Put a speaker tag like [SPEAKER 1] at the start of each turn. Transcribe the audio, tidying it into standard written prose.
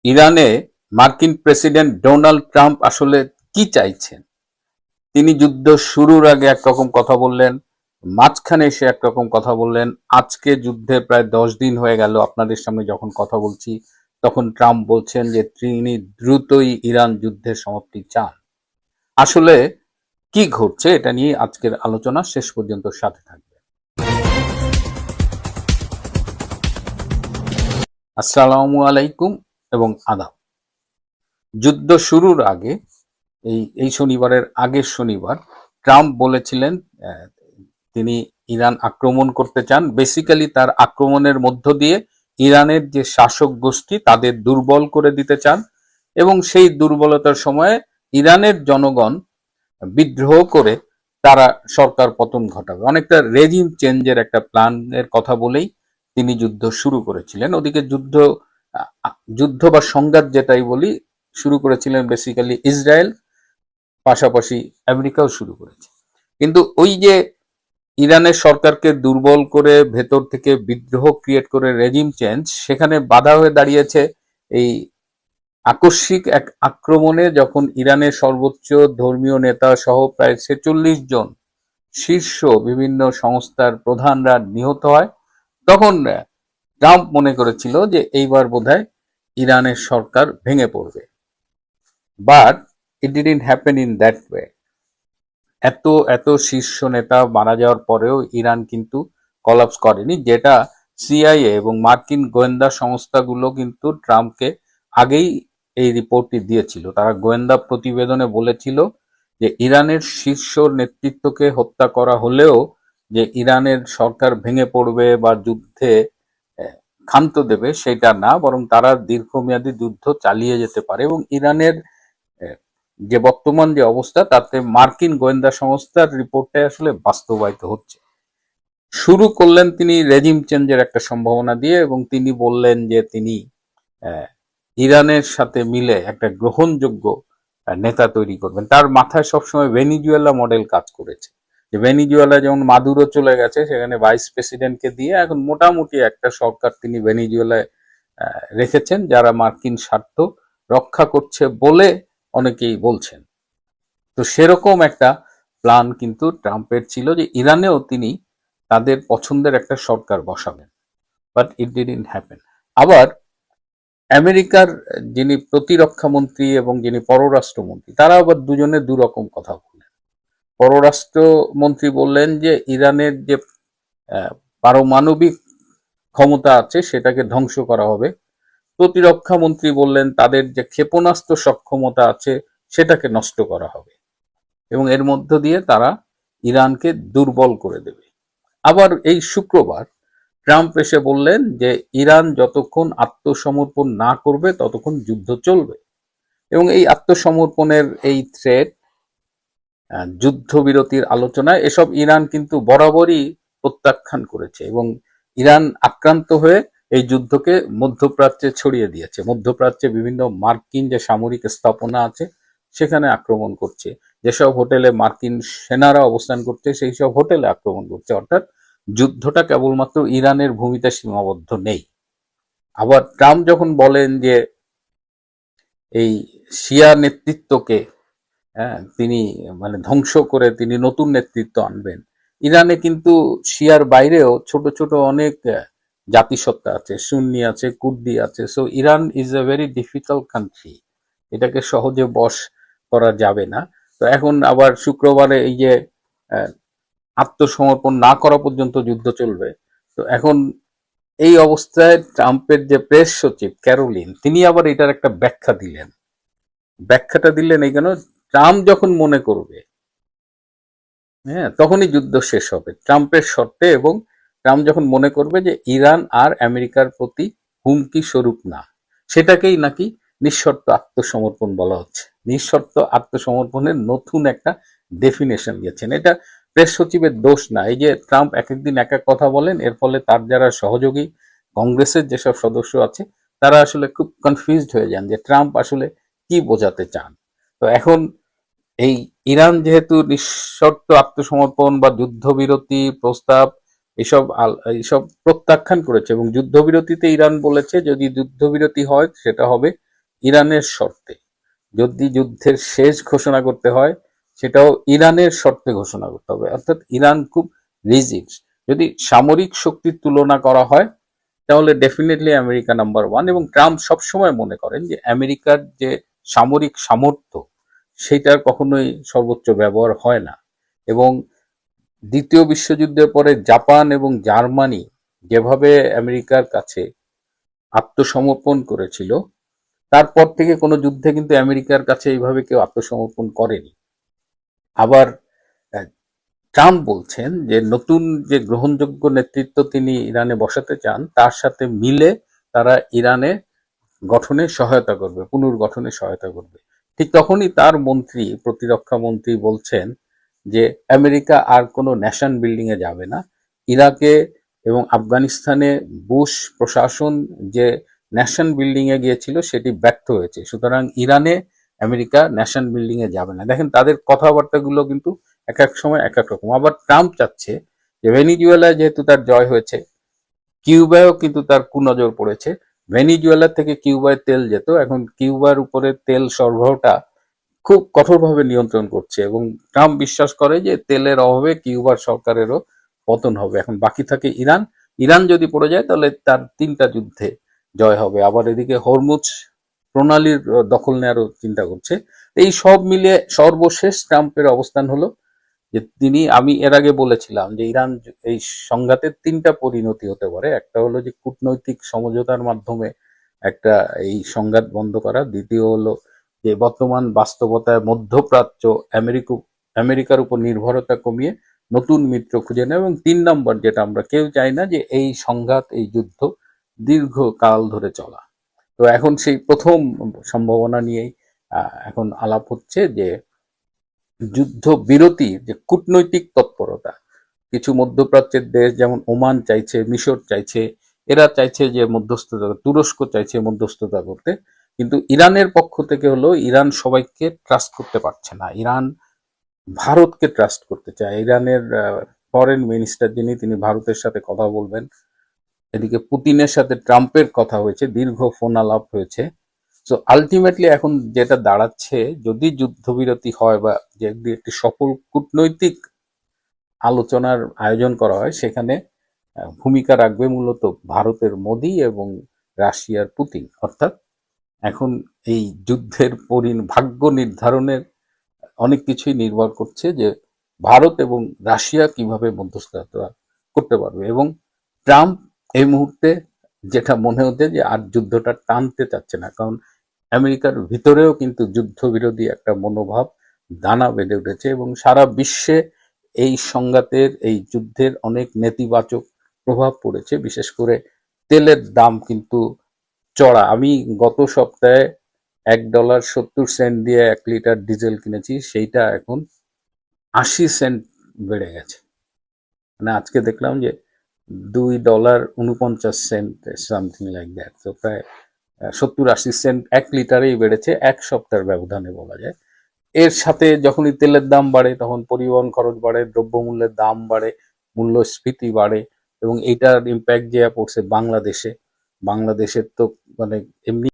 [SPEAKER 1] ইরানে মার্কিন president Donald Trump আসলে কি চাইছেন? তিনি যুদ্ধ শুরুর আগে একরকম কথা বললেন, মাঝখানে এসে একরকম কথা বললেন। আজকে যুদ্ধে প্রায় 10 দিন হয়ে গেল, আপনাদের সামনে যখন কথা বলছি তখন ট্রাম্প বলছেন যে তিনি দ্রুতই ইরান যুদ্ধের সমাপ্তি চান। আসলে কি ঘটছে এটা নিয়ে আজকের আলোচনা, শেষ পর্যন্ত সাথে থাকবে। আসসালামু আলাইকুম এবং আদাব। যুদ্ধ শুরুর আগে এই শনিবারের আগের শনিবার ট্রাম্প বলেছিলেন তিনি ইরান আক্রমণ করতে চান। বেসিক্যালি তার আক্রমণের মধ্য দিয়ে ইরানের যে শাসক গোষ্ঠী তাদের দুর্বল করে দিতে চান এবং সেই দুর্বলতার সময়ে ইরানের জনগণ বিদ্রোহ করে তারা সরকার পতন ঘটাবে। অনেকটা রেজিম চেঞ্জের একটা প্ল্যানের কথা বলেই তিনি যুদ্ধ শুরু করেছিলেন। ওদিকে যুদ্ধ বা সংঘাত যেটাই বলি শুরু করেছিলেন বেসিক্যালি ইসরায়েল, পাশাপাশি আমেরিকাও শুরু করেছে। কিন্তু ওই যে ইরানের সরকারকে দুর্বল করে ভেতর থেকে বিদ্রোহ ক্রিয়েট করে রেজিম চেঞ্জ, সেখানে বাধা হয়ে দাঁড়িয়েছে এই আকস্মিক এক আক্রমণে, যখন ইরানের সর্বোচ্চ ধর্মীয় নেতা সহ প্রায় 46 জন শীর্ষ বিভিন্ন সংস্থার প্রধানরা নিহত হয়। তখন ট্রাম্প মনে করেছিল যে এইবার বোধহয় ইরানের সরকার ভেঙে পড়বে, but it didn't happen in that way. এত এত শীর্ষ নেতা মারা যাওয়ার পরেও ইরান কিন্তু কলাপস করেনি, যেটা সিআইএ এবং মার্কিন গোয়েন্দা সংস্থাগুলো কিন্তু ট্রাম্পকে আগেই এই রিপোর্টটি দিয়েছিল। তারা গোয়েন্দা প্রতিবেদনে বলেছিল যে ইরানের শীর্ষ নেতৃত্বকে হত্যা করা হলেও যে ইরানের সরকার ভেঙে পড়বে বা যুদ্ধে ক্ষান্ত দেবে সেটা না, বরং তারা দীর্ঘমেয়াদী যুদ্ধ চালিয়ে যেতে পারে। এবং ইরানের যে বর্তমান যে অবস্থা তাতে মার্কিন গোয়েন্দা সংস্থার রিপোর্টটাই আসলে বাস্তবায়িত হচ্ছে। শুরু করলেন তিনি রেজিম চেঞ্জের একটা সম্ভাবনা দিয়ে এবং তিনি বললেন যে তিনি ইরানের সাথে মিলে একটা গ্রহণযোগ্য নেতা তৈরি করবেন। তার মাথায় সবসময় ভেনিজুয়েলা মডেল কাজ করেছে, যে ভেনিজুয়েলা যেমন মাদুরো চলে গেছে, সেখানে ভাইস প্রেসিডেন্টকে দিয়ে এখন মোটামুটি একটা সরকার তিনি ভেনিজুয়েলায় রেখেছেন, যারা মার্কিন স্বার্থ রক্ষা করছে বলে অনেকেই বলছেন। তো সেরকম একটা প্ল্যান কিন্তু ট্রাম্পের ছিল যে ইরানেও তিনি তাদের পছন্দের একটা সরকার বসাবেন, বাট ইট ডিডন্ট হ্যাপেন। আবার আমেরিকার যিনি প্রতিরক্ষা মন্ত্রী এবং যিনি পররাষ্ট্রমন্ত্রী, তারা আবার দুজনে দুরকম কথা বললেন। পররাষ্ট্রমন্ত্রী বললেন যে ইরানের যে পারমাণবিক ক্ষমতা আছে সেটাকে ধ্বংস করা হবে। প্রতিরক্ষা মন্ত্রী বললেন তাদের যে ক্ষেপণাস্ত্র সক্ষমতা আছে সেটাকে নষ্ট করা হবে এবং এর মধ্য দিয়ে তারা ইরানকে দুর্বল করে দেবে। আবার এই শুক্রবার ট্রাম্প এসে বললেন যে ইরান যতক্ষণ আত্মসমর্পণ না করবে ততক্ষণ যুদ্ধ চলবে। এবং এই আত্মসমর্পণের এই থ্রেট, যুদ্ধবিরতির আলোচনা, এসব ইরান কিন্তু বরাবরই প্রত্যাখ্যান করেছে এবং ইরান আক্রান্ত হয়ে এই যুদ্ধকে মধ্যপ্রাচ্যে ছড়িয়ে দিয়েছে। মধ্যপ্রাচ্যে বিভিন্ন মার্কিন যে সামরিক স্থাপনা আছে সেখানে আক্রমণ করছে, যেসব হোটেলে মার্কিন সেনারা অবস্থান করছে সেই সব হোটেলে আক্রমণ করছে। অর্থাৎ যুদ্ধটা কেবলমাত্র ইরানের ভূমিতে সীমাবদ্ধ নেই। আবার ট্রাম্প যখন বলেন যে এই শিয়া নেতৃত্বকে তিনি মানে ধ্বংস করে তিনি নতুন নেতৃত্ব আনবেন, ইরানে কিন্তু শিয়ার বাইরেও ছোট ছোট অনেক জাতিসত্তা আছে, সুন্নি আছে, কুর্দি আছে। So Iran is a very difficult country, এটাকে সহজে বশ করা যাবে না। তো এখন আবার শুক্রবারে এই যে আত্মসমর্পণ না করা পর্যন্ত যুদ্ধ চলবে। তো এখন এই অবস্থায় ট্রাম্পের যে প্রেস সচিব ক্যারোলিন, তিনি আবার এটার একটা ব্যাখ্যা দিলেন। ব্যাখ্যাটা দিলেন এই কেন, ট্রাম্প যখন মনে করবে তখনই যুদ্ধ শেষ হবে ট্রাম্পের শর্তে, এবং ট্রাম্প যখন মনে করবে যে ইরান আর আমেরিকার প্রতি হুমকি স্বরূপ না, সেটাকেই নাকি নিঃশর্ত আত্মসমর্পণ বলা হচ্ছে। নিঃশর্ত আত্মসমর্পণের নতুন একটা ডেফিনেশন দিয়েছেন। এটা প্রেস সচিবের দোষ না। এই যে ট্রাম্প এক একদিন এক এক কথা বলেন, এর ফলে তার যারা সহযোগী কংগ্রেসের যেসব সদস্য আছে তারা আসলে খুব কনফিউজড হয়ে যান যে ট্রাম্প আসলে কি বোঝাতে চান। তো এখন এই ইরান যেহেতু নিঃশর্ত আত্মসমর্পণ বা যুদ্ধবিরতি প্রস্তাব এইসব প্রত্যাখ্যান করেছে এবং যুদ্ধবিরতিতে ইরান বলেছে যদি যুদ্ধবিরতি হয় সেটা হবে ইরানের শর্তে। যদি যুদ্ধের শেষ ঘোষণা করতে হয় সেটাও ইরানের শর্তে ঘোষণা করতে হবে, অর্থাৎ ইরান খুব রিজিড। যদি সামরিক শক্তির তুলনা করা হয় তাহলে ডেফিনেটলি আমেরিকা নাম্বার ওয়ান, এবং ট্রাম্প সবসময় মনে করেন যে আমেরিকার যে সামরিক সামর্থ্য সেটার কখনোই সর্বোচ্চ ব্যবহার হয় না। এবং দ্বিতীয় বিশ্বযুদ্ধের পরে জাপান এবং জার্মানি যেভাবে আমেরিকার কাছে আত্মসমর্পণ করেছিল, তারপর থেকে কোনো যুদ্ধে কিন্তু আমেরিকার কাছে এইভাবে কেউ আত্মসমর্পণ করেনি। আবার ট্রাম্প বলছেন যে নতুন যে গ্রহণযোগ্য নেতৃত্ব তিনি ইরানে বসাতে চান তার সাথে মিলে তারা ইরানে গঠনে সহায়তা করবে, পুনর্গঠনে সহায়তা করবে। ঠিক তখনই তার মন্ত্রী, প্রতিরক্ষা মন্ত্রী বলছেন যে আমেরিকা আর কোনো ন্যাশন বিল্ডিং এ যাবে না। ইরাকে এবং আফগানিস্তানে বুশ প্রশাসন যে ন্যাশন বিল্ডিং এ গিয়েছিল সেটি ব্যর্থ হয়েছে, সুতরাং ইরানে আমেরিকা ন্যাশন বিল্ডিং এ যাবে না। দেখেন তাদের কথাবার্তাগুলো কিন্তু এক এক সময় এক এক রকম। আবার ট্রাম্প চাচ্ছে যে ভেনিজুয়েলায় যেহেতু তার জয় হয়েছে, কিউবায়ও কিন্তু তার কুনজর পড়েছে। ভেনিজুয়েলা থেকে কিউবায় তেল যেত, এখন কিউবার উপরে তেল সরবরাহটা খুব কঠোরভাবে নিয়ন্ত্রণ করছে, এবং ট্রাম্প বিশ্বাস করে যে তেলের অভাবে কিউবার সরকারেরও পতন হবে। এখন বাকি থাকে ইরান। ইরান যদি পড়ে যায় তাহলে তার তিনটা যুদ্ধে জয় হবে। আবার এদিকে হরমুজ প্রণালীর দখল নেওয়ারও চিন্তা করছে। এই সব মিলিয়ে সর্বশেষ ট্রাম্পের অবস্থান হলো যে আমি এর আগে বলেছিলাম যে ইরান এই সংঘাতের তিনটা পরিণতি হতে পারে। একটা হলো যে কূটনৈতিক সমঝোতার মাধ্যমে একটা এই সংঘাত বন্ধ করা, দ্বিতীয় হলো যে বর্তমান বাস্তবতায় মধ্যপ্রাচ্য আমেরিকার উপর নির্ভরতা কমিয়ে নতুন মিত্র খুঁজে নেয়, এবং তিন নম্বর যেটা আমরা কেউ চাই না যে এই সংঘাত, এই যুদ্ধ দীর্ঘকাল ধরে চলা। তো এখন সেই প্রথম সম্ভাবনা নিয়েই এখন আলাপ হচ্ছে যে যুদ্ধ বিরতির যে কূটনৈতিক তৎপরতা, কিছু মধ্যপ্রাচ্যের দেশ যেমন ওমান চাইছে, মিশর চাইছে, এরা চাইছে যে মধ্যস্থতা, তুরস্ক চাইছে মধ্যস্থতা করতে। কিন্তু ইরানের পক্ষ থেকে হলো ইরান সবাইকে ট্রাস্ট করতে পারছে না, ইরান ভারতকে ট্রাস্ট করতে চায়। ইরানের ফরেন মিনিস্টার যিনি, তিনি ভারতের সাথে কথা বলবেন। এদিকে পুতিনের সাথে ট্রাম্পের কথা হয়েছে, দীর্ঘ ফোন আলাপ হয়েছে। সো আলটিমেটলি এখন যেটা দাঁড়াচ্ছে, যদি যুদ্ধবিরতি হয় বা যদি একটি সফল কূটনৈতিক আলোচনার আয়োজন করা হয়, সেখানে ভূমিকা রাখবে মূলত ভারতের মোদি এবং রাশিয়ার পুতিন। অর্থাৎ এখন এই যুদ্ধের ভাগ্য নির্ধারণের অনেক কিছুই নির্ভর করছে যে ভারত এবং রাশিয়া কিভাবে মধ্যস্থতা করতে পারবে। এবং ট্রাম্প এই মুহূর্তে যেটা মনে হচ্ছে যে আর যুদ্ধটা টানতে চাচ্ছে না, কারণ আমেরিকার ভিতরেও কিন্তু যুদ্ধবিরোধী একটা মনোভাব দানা বেঁধে উঠেছে, এবং সারা বিশ্বে এই সংঘাতের, এই যুদ্ধের অনেক নেতিবাচক প্রভাব পড়েছে। বিশেষ করে তেলের দাম কিন্তু চড়া। আমি গত সপ্তাহে $1.70 দিয়ে 1 লিটার ডিজেল কিনেছি, সেইটা এখন 80 সেন্ট বেড়ে গেছে। মানে আজকে দেখলাম যে $2.49 সামথিং লাইক দ্যাট। তো প্রায় 70-80 সেন্ট 1 লিটারেই বেড়েছে এক সপ্তাহের ব্যবধানে বলা যায়। এর সাথে যখনই তেলের দাম বাড়ে তখন পরিবহন খরচ বাড়ে, দ্রব্যমূল্যের দাম বাড়ে, মূল্যস্ফীতি বাড়ে, এবং এইটার ইম্প্যাক্ট যে পড়ছে বাংলাদেশে। বাংলাদেশের তো মানে এমনি